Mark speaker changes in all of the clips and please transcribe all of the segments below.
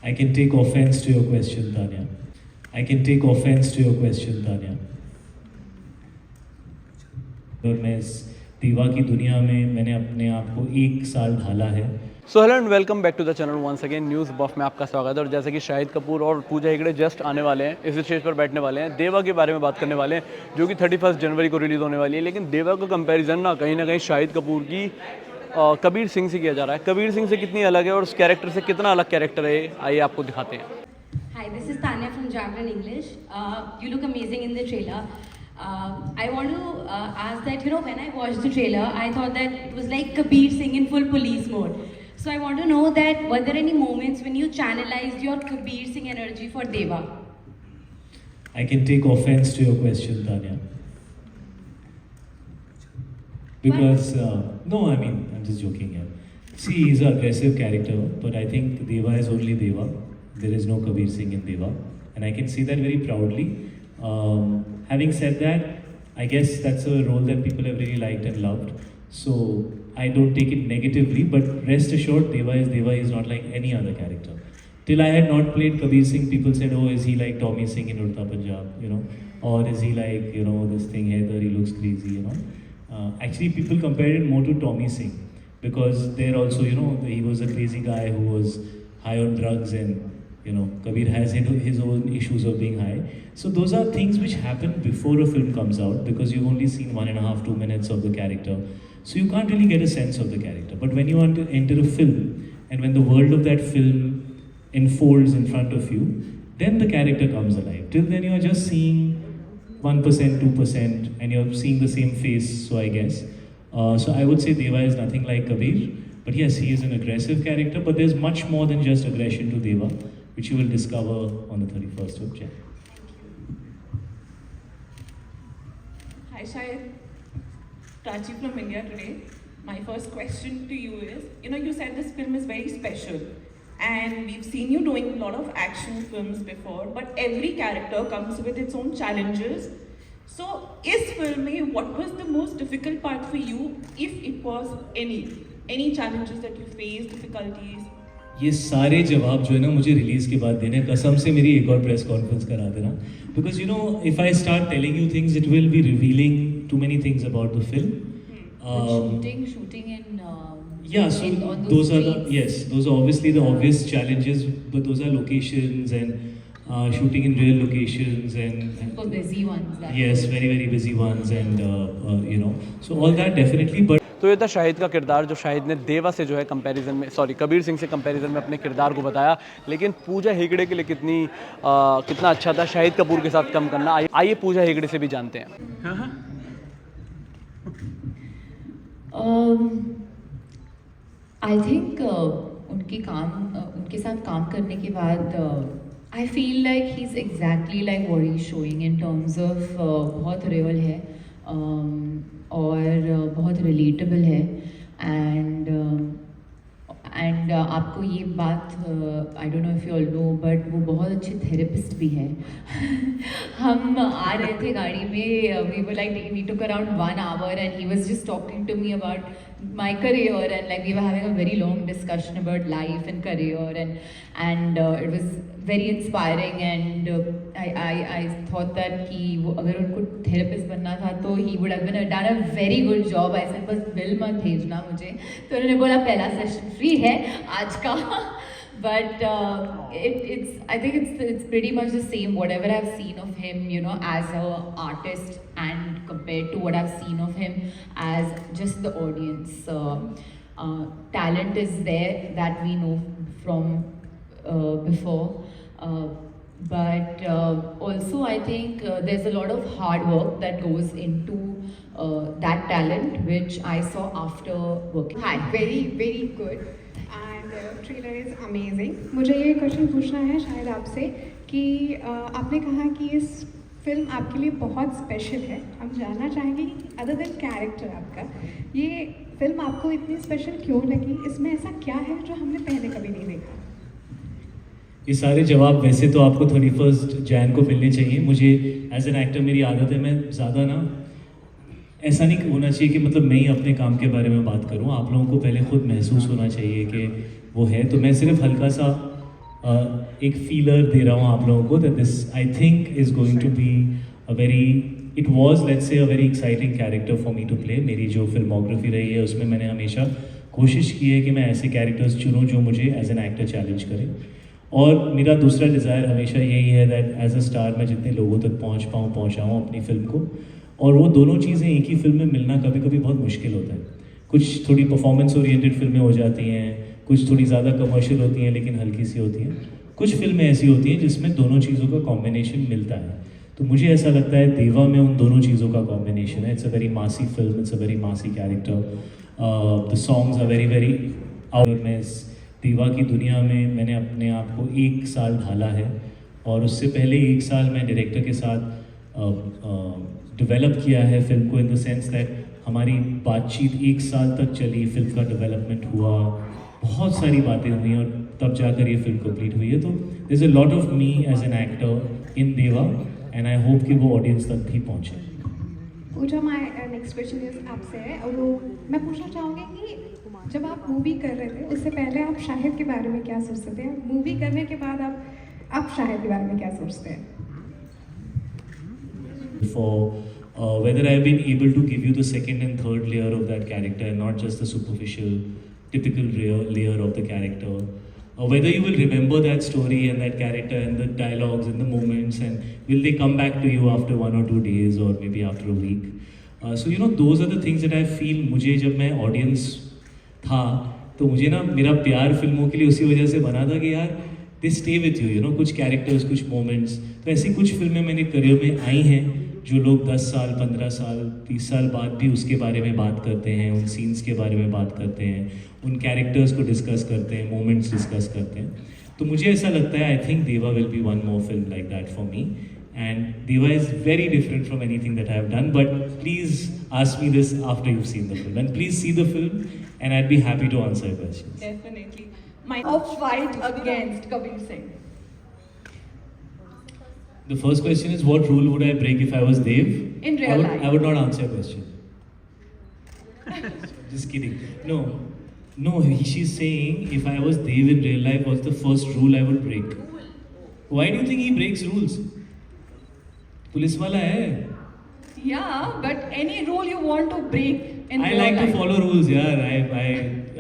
Speaker 1: I can take offense to your question, Tanya. I can take offense to your question, Tanya. और मैं इस दीवा की दुनिया में मैंने अपने आप को 1 साल ढाला है।
Speaker 2: So hello and welcome back to the channel once again. News buff में आपका स्वागत है। और जैसे कि शाहिद कपूर और पूजा हेगड़े जस्ट आने वाले हैं, इस स्टेज पर बैठने वाले हैं, देवा के बारे में बात करने वाले हैं जो कि 31 जनवरी को रिलीज़ होने वाली है। लेकिन देवा का कंपैरिजन ना कहीं शाहिद कपूर की कबीर सिंह से किया जा रहा है। कबीर सिंह से कितनी अलग है और उस कैरेक्टर से कितना अलग कैरेक्टर है, आइए आपको दिखाते हैं।
Speaker 3: Hi, this is Tanya from Javelin English. You look amazing in the trailer. I want to ask that, when I watched the trailer, I thought that it was like Kabir Singh in full police mode. So I want to know that, were there any moments when you channelized your Kabir Singh energy for Deva?
Speaker 1: I can take offense to your question, Tanya. Because, no, I mean, I'm just joking here. See, he's an aggressive character, but I think Deva is only Deva. There is no Kabir Singh in Deva. And I can say that very proudly. Having said that, I guess that's a role that people have really liked and loved. So, I don't take it negatively, but rest assured, Deva is not like any other character. Till I had not played Kabir Singh, people said, oh, is he like Tommy Singh in Urta Punjab, or is he like, this thing, Heather, he looks crazy, Actually, people compared it more to Tommy Singh, because there also, he was a crazy guy who was high on drugs, and, Kabir has his own issues of being high. So those are things which happen before a film comes out, because you've only seen 1.5, 2 minutes of the character. So you can't really get a sense of the character. But when you want to enter a film, and when the world of that film unfolds in front of you, then the character comes alive. Till then you are just seeing 1%, 2%, and you're seeing the same face, so I guess. So I would say Deva is nothing like Kabir. But yes, he is an aggressive character, but there's much more than just aggression to Deva, which you will discover on the 31st of January.
Speaker 4: Hi Shahid, Prachi from India today. My first question to you is, you said this film is very special, and we've seen you doing a lot of action films before, but every character comes with its own challenges. So, is film mein, what was the most difficult part for you, if it was any challenges that you faced, difficulties?
Speaker 1: ये सारे जवाब जो है ना मुझे release के बाद देने, कसम से मेरी एक और प्रेस कॉन्फ्रेंस करा देना, because if I start telling you things it will be revealing to many things about the film.
Speaker 3: Shooting in
Speaker 1: Yeah, so those are obviously the obvious challenges, but those are locations and shooting in real locations and
Speaker 3: super busy ones.
Speaker 1: Yes, very very busy ones, and so all that definitely. But
Speaker 2: तो ये था शाहिद का किरदार, जो शाहिद ने देवा से जो है कंपैरिजन में, कबीर सिंह से कंपैरिजन में अपने किरदार को बताया। लेकिन पूजा हेगड़े के लिए कितना अच्छा था शाहिद कपूर के साथ कम करना। आइए पूजा हेगड़े से भी जानते हैं।
Speaker 5: आई थिंक उनके साथ काम करने के बाद I feel like he is exactly like what he is showing in terms of बहुत रियल है और बहुत रिलेटेबल है। एंड आपको ये बात I don't know if you all know, but वो बहुत अच्छे थेरेपिस्ट भी है। हम आ रहे थे गाड़ी में, we were like we took around 1 hour and he was just talking to me about my career, and like we were having a very long discussion about life and career, and it was very inspiring, and I thought that कि वो अगर उनको therapist बनना था तो he would have done a very good job. I said बस bill मत भेजना मुझे, तो उन्होंने बोला पहला सेशन फ्री है आज का। But I think it's pretty much the same, whatever I've seen of him, as an artist, and compared to what I've seen of him as just the audience. Talent is there that we know from before. But also I think there's a lot of hard work that goes into that talent, which I saw after working.
Speaker 6: Hi, very very good. Trailer is amazing. मुझे ये question पूछना है शायद आपसे कि आपने कहा कि इस फिल्म आपके लिए बहुत स्पेशल है। हम जानना चाहेंगे कि अदर देन कैरेक्टर आपका ये फिल्म आपको इतनी स्पेशल क्यों लगी, इसमें ऐसा क्या है जो हमने पहले कभी नहीं देखा?
Speaker 1: ये सारे जवाब वैसे तो आपको 31 जैन को मिलने चाहिए। मुझे एज एन एक्टर मेरी आदत है, मैं ज़्यादा ना ऐसा नहीं होना चाहिए कि मतलब मैं ही अपने काम के बारे में बात करूं। आप लोगों को पहले खुद महसूस होना चाहिए कि वो है, तो मैं सिर्फ हल्का सा एक फीलर दे रहा हूँ आप लोगों को that this I think is going to be a very it was let's say a very exciting character for me to play. मेरी जो फिल्मोग्राफी रही है उसमें मैंने हमेशा कोशिश की है कि मैं ऐसे कैरेक्टर्स चुनूँ जो मुझे एज एन एक्टर चैलेंज करें. और मेरा दूसरा डिज़ायर हमेशा यही है दैट एज अ स्टार मैं जितने लोगों तक पहुँचाऊँ अपनी फिल्म को. और वो दोनों चीज़ें एक ही फिल्म में मिलना कभी कभी बहुत मुश्किल होता है. कुछ थोड़ी परफॉर्मेंस ओरिएंटेड फिल्में हो जाती हैं, कुछ थोड़ी ज़्यादा कमर्शियल होती हैं लेकिन हल्की सी होती हैं. कुछ फिल्में ऐसी होती हैं जिसमें दोनों चीज़ों का कॉम्बिनेशन मिलता है. तो मुझे ऐसा लगता है देवा में उन दोनों चीज़ों का कॉम्बिनेशन है. It's a very massy film, it's a very massy character. The songs are very very out. मैं इस देवा की दुनिया में मैंने अपने आप को 1 साल ढाला है और उससे पहले 1 साल मैं डायरेक्टर के साथ डेवलप किया है फिल्म को, इन द सेंस दैट हमारी बातचीत 1 साल तक चली, फिल्म का डेवलपमेंट हुआ, बहुत सारी बातें हुई और तब जाकर ये फिल्म कंप्लीट हुई है. तो there is a lot of me as an actor in Deva and I hope कि वो ऑडियंस तक भी पहुँचे.
Speaker 6: पूजा, माय नेक्स्ट क्वेश्चन इज आपसे है और वो मैं पूछना चाहूँगी कि जब आप मूवी कर रहे थे उससे पहले आप शाहिद के बारे में क्या सोचते थे, मूवी करने के बाद आप शाहिद के बारे में क्या सोचते हैं?
Speaker 1: For whether I've been able to give you the second and third layer of that character and not just the superficial, typical layer of the character. Whether you will remember that story and that character and the dialogues and the moments and will they come back to you after 1 or 2 days or maybe after a week. So you know those are the things that I feel. मुझे जब मैं audience था तो मुझे ना मेरा प्यार फिल्मों के लिए उसी वजह से बना था कि यार they stay with you, you know, कुछ कैरेक्टर्स, कुछ मोमेंट्स. तो ऐसी कुछ फिल्में मेरे करियर में आई हैं जो लोग 10 साल, 15 साल, 30 साल बाद भी उसके बारे में बात करते हैं, उन सीन्स के बारे में बात करते हैं, उन कैरेक्टर्स को डिस्कस करते हैं, मोमेंट्स डिस्कस करते हैं. तो मुझे ऐसा लगता है I think Deva will be one more film like that for me. And Deva is very different from anything that I have done. But please ask me this after you seen the film and please see the film and I'd be happy to answer your questions.
Speaker 4: Definitely.
Speaker 7: Of fight against Kabir Singh.
Speaker 1: The first question is, what rule would I break if I was Dev?
Speaker 7: In real life.
Speaker 1: I would not answer your question. Just kidding. No. She's saying if I was Dev in real life, what's the first rule I would break? Why do you think he breaks rules? Police wala hai.
Speaker 7: Yeah, but any rule you want to break in
Speaker 1: I
Speaker 7: real
Speaker 1: like
Speaker 7: life.
Speaker 1: to follow rules, yeah.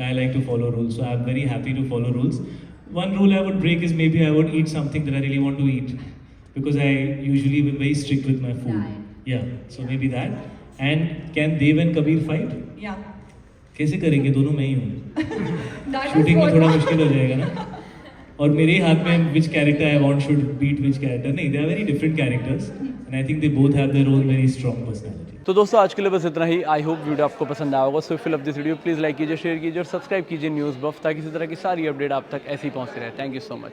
Speaker 1: I like to follow rules, so I'm very happy to follow rules. One rule I would break is maybe I would eat something that I really want to eat, because I usually am very strict with my food.
Speaker 7: Diet.
Speaker 1: Yeah, so maybe that. And can Dev and Kabir fight?
Speaker 7: Yeah.
Speaker 1: कैसे करेंगे? दोनों मैं ही हूँ.
Speaker 7: That is
Speaker 1: shooting में
Speaker 7: what
Speaker 1: थोड़ा मुश्किल हो जाएगा ना. और मेरे ही हाथ में which character I want should beat which character. नहीं, they are very different characters, and I think they both have their own very strong personality.
Speaker 2: तो दोस्तों आज के लिए बस इतना ही. आई होप वीडियो आपको पसंद आया होगा. So if you love this video please like कीजिए, शेयर कीजिए और सब्सक्राइब कीजिए न्यूज़ बफ, ताकि इसी तरह की सारी अपडेट आप तक ऐसे ही पहुँचती रहे. Thank you so much.